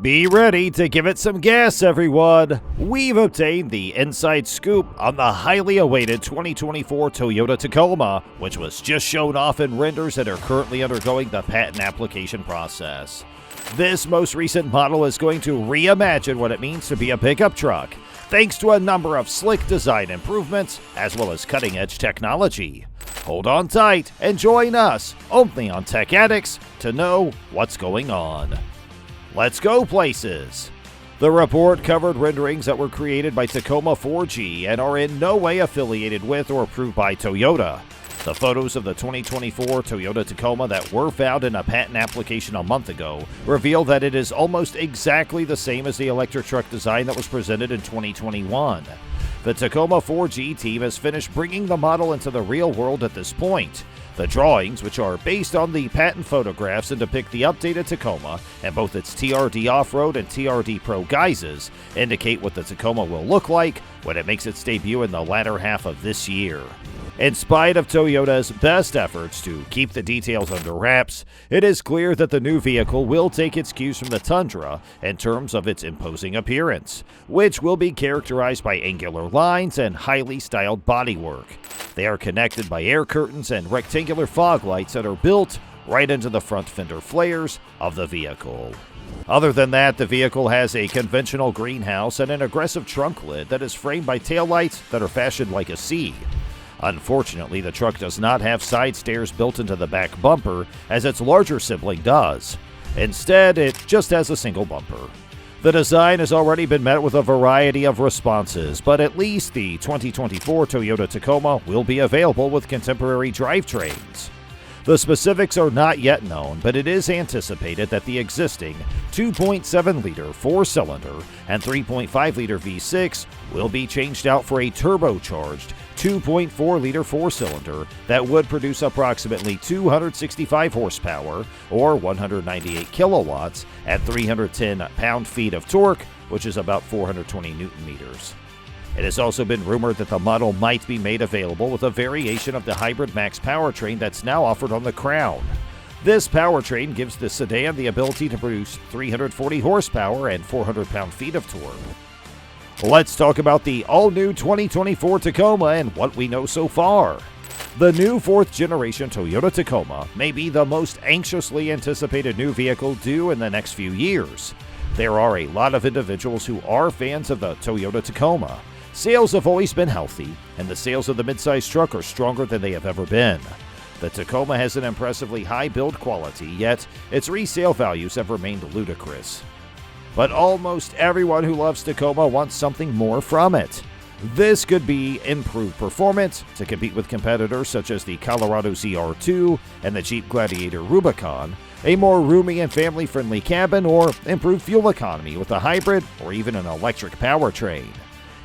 Be ready to give it some gas, everyone! We've obtained the inside scoop on the highly awaited 2024 Toyota Tacoma, which was just shown off in renders that are currently undergoing the patent application process. This most recent model is going to reimagine what it means to be a pickup truck, thanks to a number of slick design improvements as well as cutting-edge technology. Hold on tight and join us only on Tech Addicts to know what's going on. Let's go places! The report covered renderings that were created by Tacoma 4G and are in no way affiliated with or approved by Toyota. The photos of the 2024 Toyota Tacoma that were found in a patent application a month ago reveal that it is almost exactly the same as the electric truck design that was presented in 2021. The Tacoma 4G team has finished bringing the model into the real world at this point. The drawings, which are based on the patent photographs and depict the updated Tacoma and both its TRD Off-Road and TRD Pro guises, indicate what the Tacoma will look like when it makes its debut in the latter half of this year. In spite of Toyota's best efforts to keep the details under wraps, it is clear that the new vehicle will take its cues from the Tundra in terms of its imposing appearance, which will be characterized by angular lines and highly styled bodywork. They are connected by air curtains and rectangular fog lights that are built right into the front fender flares of the vehicle. Other than that, the vehicle has a conventional greenhouse and an aggressive trunk lid that is framed by taillights that are fashioned like a C. Unfortunately, the truck does not have side stairs built into the back bumper as its larger sibling does. Instead, it just has a single bumper. The design has already been met with a variety of responses, but at least the 2024 Toyota Tacoma will be available with contemporary drivetrains. The specifics are not yet known, but it is anticipated that the existing 2.7-liter 4-cylinder and 3.5-liter V6 will be changed out for a turbocharged 2.4-liter 4-cylinder that would produce approximately 265 horsepower or 198 kilowatts at 310 pound-feet of torque, which is about 420 newton-meters. It has also been rumored that the model might be made available with a variation of the Hybrid Max powertrain that's now offered on the Crown. This powertrain gives the sedan the ability to produce 340 horsepower and 400 pound-feet of torque. Let's talk about the all-new 2024 Tacoma and what we know so far. The new 4th-generation Toyota Tacoma may be the most anxiously anticipated new vehicle due in the next few years. There are a lot of individuals who are fans of the Toyota Tacoma. Sales have always been healthy, and the sales of the midsize truck are stronger than they have ever been. The Tacoma has an impressively high build quality, yet its resale values have remained ludicrous. But almost everyone who loves Tacoma wants something more from it. This could be improved performance to compete with competitors such as the Colorado ZR2 and the Jeep Gladiator Rubicon, a more roomy and family-friendly cabin, or improved fuel economy with a hybrid or even an electric powertrain.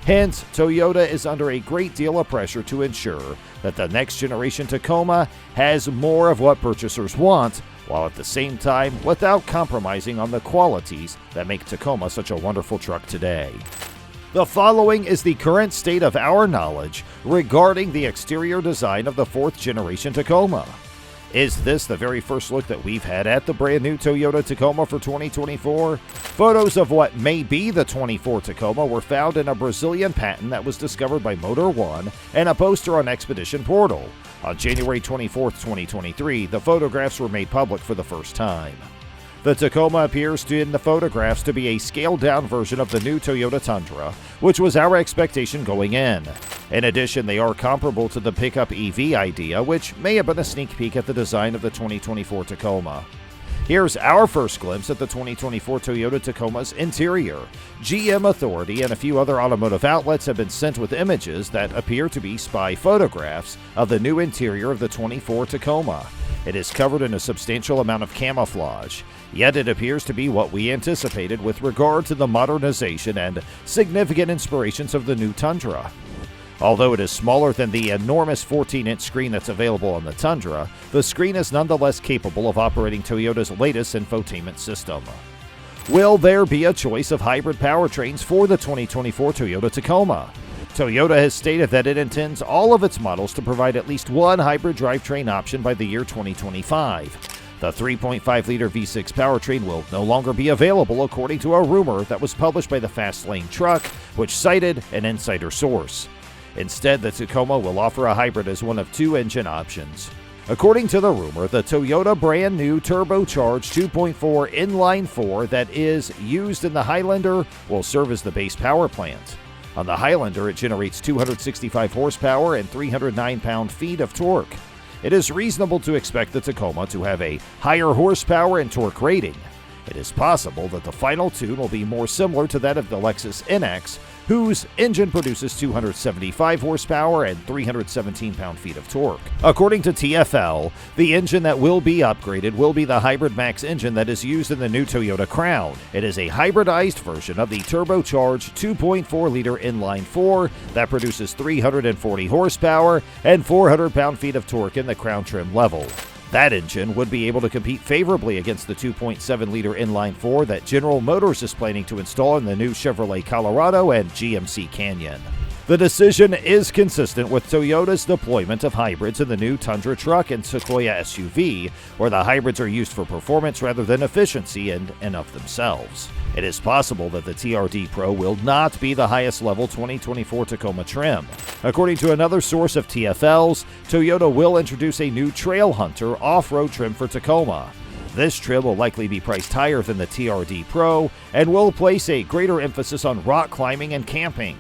Hence, Toyota is under a great deal of pressure to ensure that the next generation Tacoma has more of what purchasers want, while at the same time without compromising on the qualities that make Tacoma such a wonderful truck today. The following is the current state of our knowledge regarding the exterior design of the 4th-generation Tacoma. Is this the very first look that we've had at the brand new Toyota Tacoma for 2024? Photos of what may be the 24 Tacoma were found in a Brazilian patent that was discovered by Motor One and a poster on Expedition Portal. On January 24, 2023, the photographs were made public for the first time. The Tacoma appears in the photographs to be a scaled-down version of the new Toyota Tundra, which was our expectation going in. In addition, they are comparable to the pickup EV idea, which may have been a sneak peek at the design of the 2024 Tacoma. Here's our first glimpse at the 2024 Toyota Tacoma's interior. GM Authority and a few other automotive outlets have been sent with images that appear to be spy photographs of the new interior of the 24 Tacoma. It is covered in a substantial amount of camouflage, yet it appears to be what we anticipated with regard to the modernization and significant inspirations of the new Tundra. Although it is smaller than the enormous 14-inch screen that's available on the Tundra, the screen is nonetheless capable of operating Toyota's latest infotainment system. Will there be a choice of hybrid powertrains for the 2024 Toyota Tacoma? Toyota has stated that it intends all of its models to provide at least one hybrid drivetrain option by the year 2025. The 3.5-liter V6 powertrain will no longer be available, according to a rumor that was published by the Fast Lane Truck, which cited an insider source. Instead, the Tacoma will offer a hybrid as one of two engine options. According to the rumor, the Toyota brand new turbocharged 2.4 inline-4 that is used in the Highlander will serve as the base power plant. On the Highlander, it generates 265 horsepower and 309 pound-feet of torque. It is reasonable to expect the Tacoma to have a higher horsepower and torque rating. It is possible that the final tune will be more similar to that of the Lexus NX, whose engine produces 275 horsepower and 317 pound-feet of torque. According to TFL, the engine that will be upgraded will be the Hybrid Max engine that is used in the new Toyota Crown. It is a hybridized version of the turbocharged 2.4-liter inline-4 that produces 340 horsepower and 400 pound-feet of torque in the Crown trim level. That engine would be able to compete favorably against the 2.7-liter inline-4 that General Motors is planning to install in the new Chevrolet Colorado and GMC Canyon. The decision is consistent with Toyota's deployment of hybrids in the new Tundra truck and Sequoia SUV, where the hybrids are used for performance rather than efficiency in and of themselves. It is possible that the TRD Pro will not be the highest level 2024 Tacoma trim. According to another source of TFL's, Toyota will introduce a new Trail Hunter off-road trim for Tacoma. This trim will likely be priced higher than the TRD Pro and will place a greater emphasis on rock climbing and camping.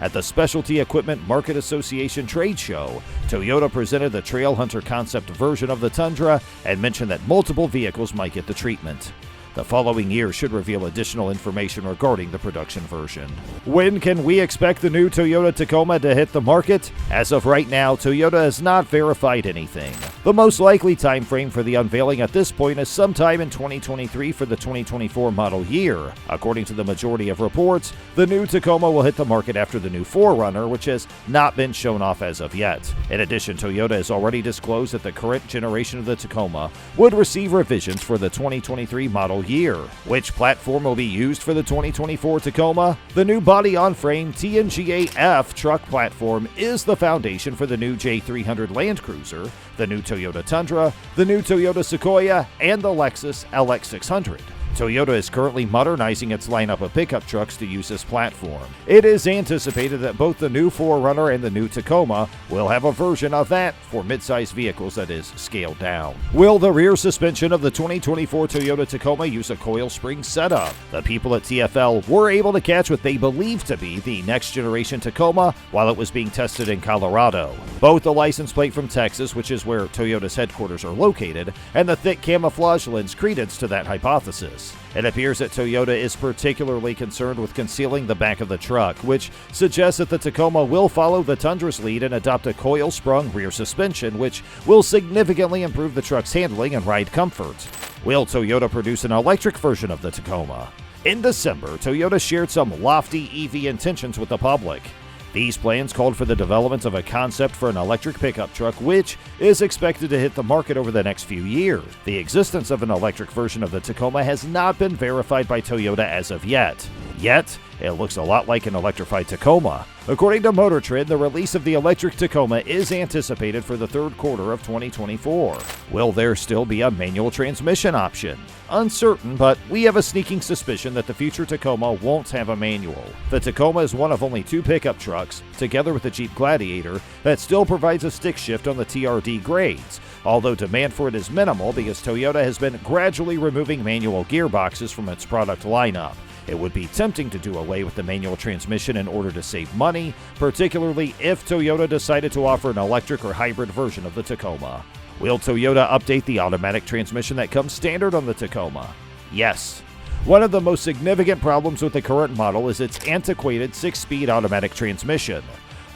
At the Specialty Equipment Market Association trade show, Toyota presented the Trail Hunter concept version of the Tundra and mentioned that multiple vehicles might get the treatment. The following year should reveal additional information regarding the production version. When can we expect the new Toyota Tacoma to hit the market? As of right now, Toyota has not verified anything. The most likely time frame for the unveiling at this point is sometime in 2023 for the 2024 model year. According to the majority of reports, the new Tacoma will hit the market after the new 4Runner, which has not been shown off as of yet. In addition, Toyota has already disclosed that the current generation of the Tacoma would receive revisions for the 2023 model year. Which platform will be used for the 2024 Tacoma? The new body-on-frame TNGA-F truck platform is the foundation for the new J300 Land Cruiser, the new Toyota Tundra, the new Toyota Sequoia, and the Lexus LX600. Toyota is currently modernizing its lineup of pickup trucks to use this platform. It is anticipated that both the new 4Runner and the new Tacoma will have a version of that for mid-size vehicles that is scaled down. Will the rear suspension of the 2024 Toyota Tacoma use a coil spring setup? The people at TFL were able to catch what they believe to be the next generation Tacoma while it was being tested in Colorado. Both the license plate from Texas, which is where Toyota's headquarters are located, and the thick camouflage lends credence to that hypothesis. It appears that Toyota is particularly concerned with concealing the back of the truck, which suggests that the Tacoma will follow the Tundra's lead and adopt a coil-sprung rear suspension, which will significantly improve the truck's handling and ride comfort. Will Toyota produce an electric version of the Tacoma? In December, Toyota shared some lofty EV intentions with the public. These plans called for the development of a concept for an electric pickup truck, which is expected to hit the market over the next few years. The existence of an electric version of the Tacoma has not been verified by Toyota as of yet. Yet, it looks a lot like an electrified Tacoma. According to Motor Trend, the release of the electric Tacoma is anticipated for the third quarter of 2024. Will there still be a manual transmission option? Uncertain, but we have a sneaking suspicion that the future Tacoma won't have a manual. The Tacoma is one of only two pickup trucks, together with the Jeep Gladiator, that still provides a stick shift on the TRD grades, although demand for it is minimal because Toyota has been gradually removing manual gearboxes from its product lineup. It would be tempting to do away with the manual transmission in order to save money, particularly if Toyota decided to offer an electric or hybrid version of the Tacoma. Will Toyota update the automatic transmission that comes standard on the Tacoma? Yes. One of the most significant problems with the current model is its antiquated 6-speed automatic transmission.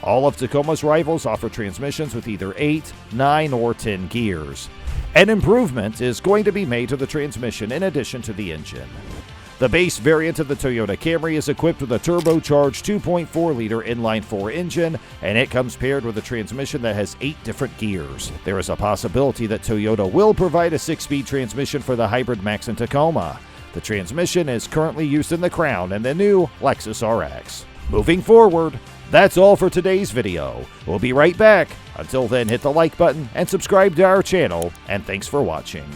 All of Tacoma's rivals offer transmissions with either 8, 9, or 10 gears. An improvement is going to be made to the transmission in addition to the engine. The base variant of the Toyota Camry is equipped with a turbocharged 2.4-liter inline-4 engine, and it comes paired with a transmission that has 8 different gears. There is a possibility that Toyota will provide a 6-speed transmission for the Hybrid Max and Tacoma. The transmission is currently used in the Crown and the new Lexus RX. Moving forward, that's all for today's video. We'll be right back. Until then, hit the like button and subscribe to our channel, and thanks for watching.